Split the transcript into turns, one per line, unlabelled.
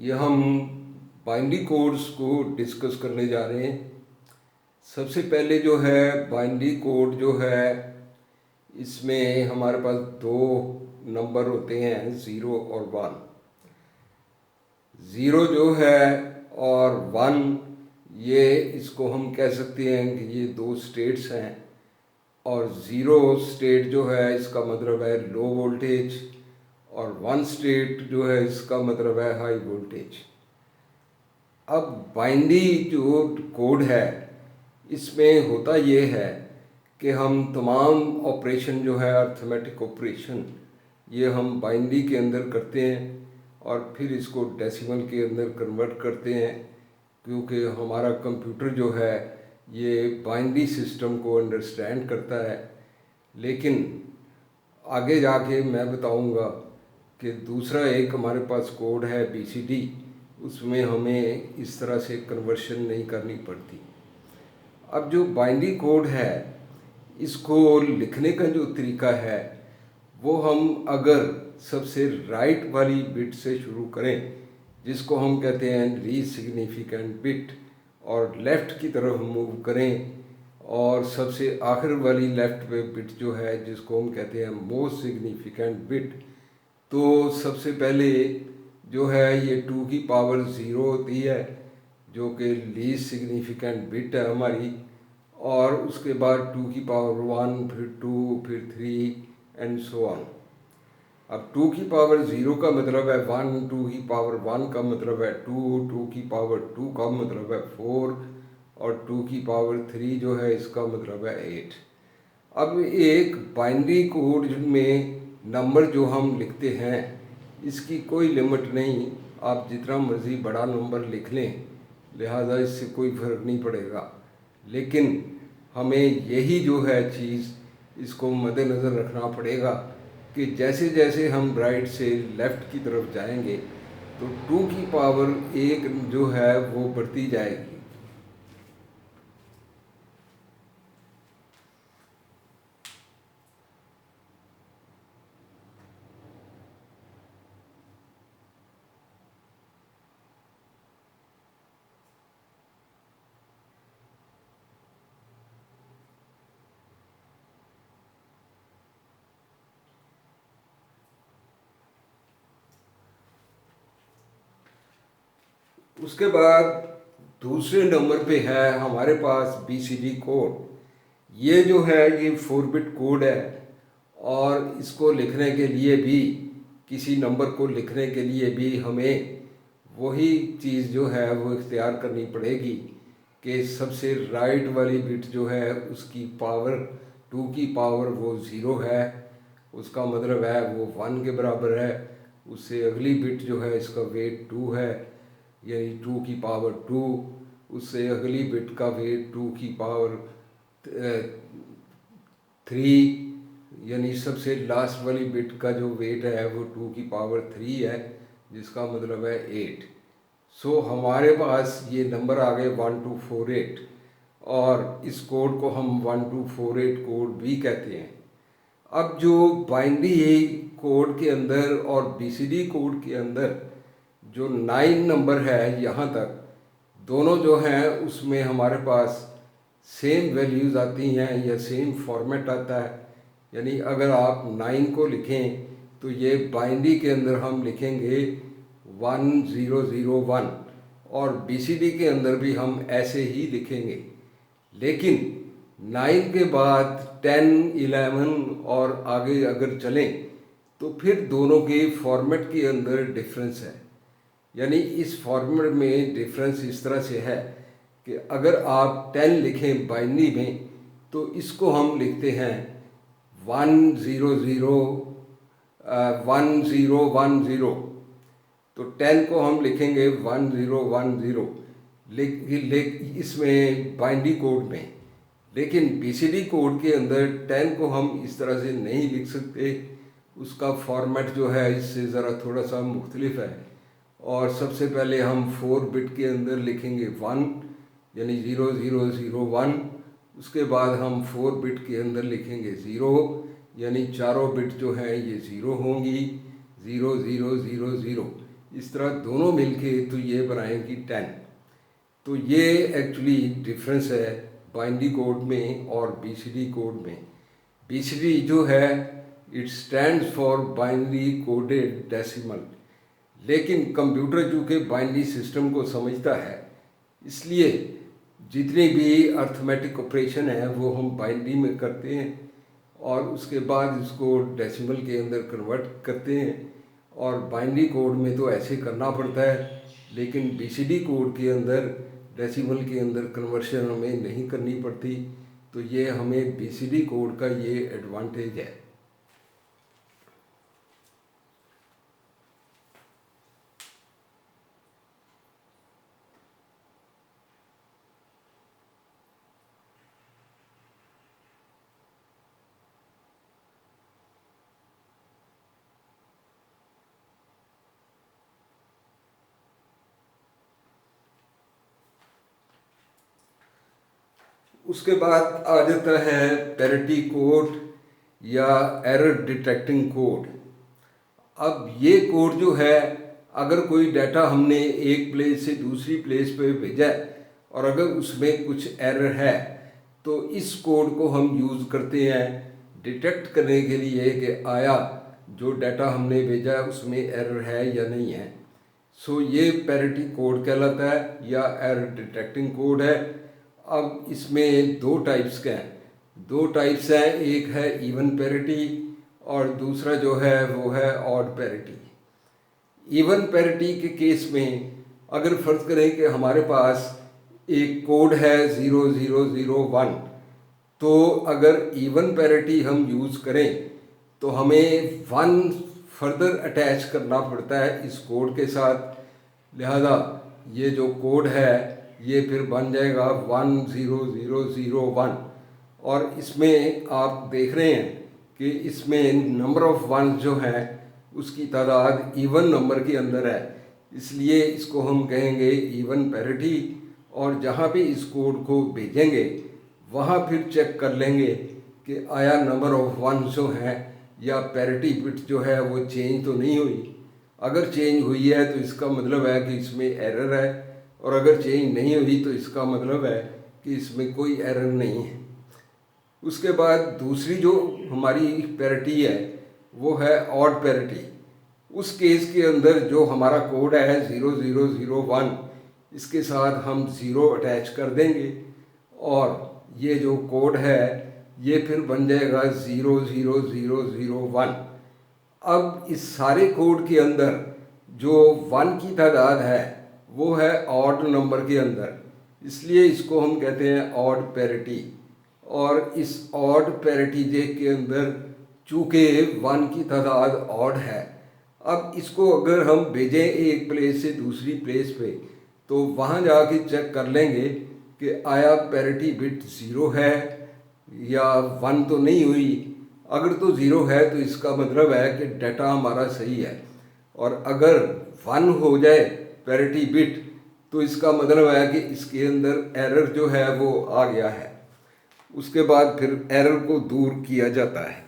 ये हम binary codes को डिस्कस करने जा रहे हैं। सबसे पहले जो है बाइनरी कोड जो है, इसमें हमारे पास दो नंबर होते हैं, 0 और 1। 0 जो है और 1, ये इसको हम कह सकते हैं कि ये दो स्टेट्स हैं। और 0 स्टेट जो है इसका मतलब है लो वोल्टेज, और 1 स्टेट जो है इसका मतलब है हाई वोल्टेज। अब बाइनरी जो कोड है, इसमें होता ये है कि हम तमाम ऑपरेशन जो है अर्थमेटिक ऑपरेशन, ये हम बाइनरी के अंदर करते हैं और फिर इसको डेसिमल के अंदर कन्वर्ट करते हैं, क्योंकि हमारा कंप्यूटर जो है ये बाइनरी सिस्टम को अंडरस्टैंड करता है। लेकिन आगे जाके मैं बताऊंगा कि दूसरा एक हमारे पास कोड है BCD, उसमें हमें इस तरह से कन्वर्शन नहीं करनी पड़ती। अब जो बाइनरी कोड है, इसको लिखने का जो तरीका है वो हम अगर सबसे राइट वाली बिट से शुरू करें, जिसको हम कहते हैं लीस्ट सिग्निफिकेंट बिट, और लेफ़्ट की तरफ मूव करें, और सबसे आखिर वाली लेफ़्ट बिट जो है जिसको हम कहते हैं मोस्ट सिग्निफिकेंट बिट, तो सबसे पहले जो है ये 2 की पावर 0 होती है, जो कि लीस्ट सिग्निफिकेंट बिट है हमारी। और उसके बाद 2 की पावर 1, फिर 2, फिर 3 एंड सो ऑन। अब 2 की पावर 0 का मतलब है 1, 2 की पावर 1 का मतलब है 2, 2 की पावर 2 का मतलब है 4, और 2 की पावर 3 जो है इसका मतलब है 8। अब एक बाइनरी कोड में नंबर जो हम लिखते हैं, इसकी कोई लिमिट नहीं, आप जितना मर्ज़ी बड़ा नंबर लिख लें, लिहाजा इससे कोई फ़र्क नहीं पड़ेगा। लेकिन हमें यही जो है चीज़, इसको मद्देनज़र रखना पड़ेगा कि जैसे जैसे हम राइट से लेफ़्ट की तरफ जाएंगे तो 2 की पावर 1 जो है वो बढ़ती जाएगी। उसके बाद दूसरे नंबर पे है हमारे पास BCD कोड। ये जो है ये 4 बिट कोड है, और इसको लिखने के लिए भी, किसी नंबर को लिखने के लिए भी हमें वही चीज़ जो है वो इख्तियार करनी पड़ेगी कि सबसे राइट वाली बिट जो है उसकी पावर 2 की पावर वो 0 है, उसका मतलब है वो 1 के बराबर है। उससे अगली बिट जो है इसका वेट 2 है, यानी 2 की पावर 2। उससे अगली बिट का वेट 2 की पावर 3, यानी सबसे लास्ट वाली बिट का जो वेट है वो 2 की पावर 3 है, जिसका मतलब है 8। सो हमारे पास ये नंबर आ गए 1248, और इस कोड को हम 1248 कोड भी कहते हैं। अब जो बाइनरी कोड के अंदर और BCD कोड के अंदर जो 9 नंबर है, यहाँ तक दोनों जो हैं उसमें हमारे पास सेम वैल्यूज़ आती हैं या सेम फॉर्मेट आता है। यानी अगर आप 9 को लिखें तो ये बाइनरी के अंदर हम लिखेंगे 1001, और BCD के अंदर भी हम ऐसे ही लिखेंगे। लेकिन 9 के बाद 10, 11 और आगे अगर चलें तो फिर दोनों के फॉर्मेट के अंदर डिफरेंस है। यानी इस फॉर्मेट में डिफरेंस इस तरह से है कि अगर आप 10 लिखें बाइनरी में तो इसको हम लिखते हैं 1010। तो 10 को हम लिखेंगे 1010, लेकिन इसमें बाइनरी कोड में। लेकिन BCD कोड के अंदर 10 को हम इस तरह से नहीं लिख सकते, उसका फॉर्मेट जो है इससे ज़रा थोड़ा सा मुख्तलिफ है। और सबसे पहले हम 4 बिट के अंदर लिखेंगे 1, यानी 0001। उसके बाद हम 4 बिट के अंदर लिखेंगे 0, यानी चारों बिट जो हैं ये 0 होंगी, 0000। इस तरह दोनों मिलके तो ये बनाएंगी 10। तो ये एक्चुअली डिफरेंस है बाइनरी कोड में और बीसीडी कोड में। बीसीडी जो है it stands for binary coded decimal, लेकिन कंप्यूटर चूँकि बाइनरी सिस्टम को समझता है इसलिए जितने भी अर्थमेटिक ऑपरेशन है वो हम बाइनरी में करते हैं और उसके बाद इसको डेसिमल के अंदर कन्वर्ट करते हैं। और बाइनरी कोड में तो ऐसे करना पड़ता है, लेकिन बीसीडी कोड के अंदर डेसिमल के अंदर कन्वर्शन हमें नहीं करनी पड़ती। तो ये हमें बीसीडी कोड का ये एडवांटेज है। उसके बाद आ जाता है पैरिटी कोड या एरर डिटेक्टिंग कोड। अब ये कोड जो है, अगर कोई डाटा हमने एक प्लेस से दूसरी प्लेस पे भेजा है और अगर उसमें कुछ एरर है तो इस कोड को हम यूज़ करते हैं डिटेक्ट करने के लिए कि आया जो डाटा हमने भेजा है उसमें एरर है या नहीं है। सो ये पैरिटी कोड कहलाता है या एरर डिटेक्टिंग कोड है। अब इसमें दो टाइप्स के हैं, दो टाइप्स हैं, एक है इवन पैरिटी और दूसरा जो है वो है ऑड पैरिटी। इवन पैरिटी के केस में अगर फर्ज करें कि हमारे पास एक कोड है 0001, तो अगर इवन पैरिटी हम यूज़ करें तो हमें 1 फर्दर अटैच करना पड़ता है इस कोड के साथ। लिहाजा ये जो कोड है ये फिर बन जाएगा 10001। और इसमें आप देख रहे हैं कि इसमें नंबर ऑफ़ वन जो है उसकी तादाद इवन नंबर के अंदर है, इसलिए इसको हम कहेंगे इवन पैरिटी। और जहाँ भी इस कोड को भेजेंगे वहाँ फिर चेक कर लेंगे कि आया नंबर ऑफ़ वन जो है या पैरिटी बिट जो है वो चेंज तो नहीं हुई। अगर चेंज हुई है तो इसका मतलब है कि इसमें एरर है, और अगर चेंज नहीं हुई तो इसका मतलब है कि इसमें कोई एरर नहीं है। उसके बाद दूसरी जो हमारी पैरिटी है वो है ऑड पैरिटी। उस केस के अंदर जो हमारा कोड है 0001, इसके साथ हम 0 अटैच कर देंगे और ये जो कोड है ये फिर बन जाएगा 00001। अब इस सारे कोड के अंदर जो 1 की तादाद है वो है ऑड नंबर के अंदर, इसलिए इसको हम कहते हैं ऑड पैरिटी। और इस ऑड पैरिटी के अंदर चूँकि 1 की तादाद ऑड है, अब इसको अगर हम भेजें एक प्लेस से दूसरी प्लेस पे तो वहाँ जाके चेक कर लेंगे कि आया पैरिटी बिट 0 है या 1 तो नहीं हुई। अगर तो 0 है तो इसका मतलब है कि डाटा हमारा सही है, और अगर 1 हो जाए पैरिटी बिट तो इसका मतलब है कि इसके अंदर एरर जो है वो आ गया है। उसके बाद फिर एरर को दूर किया जाता है।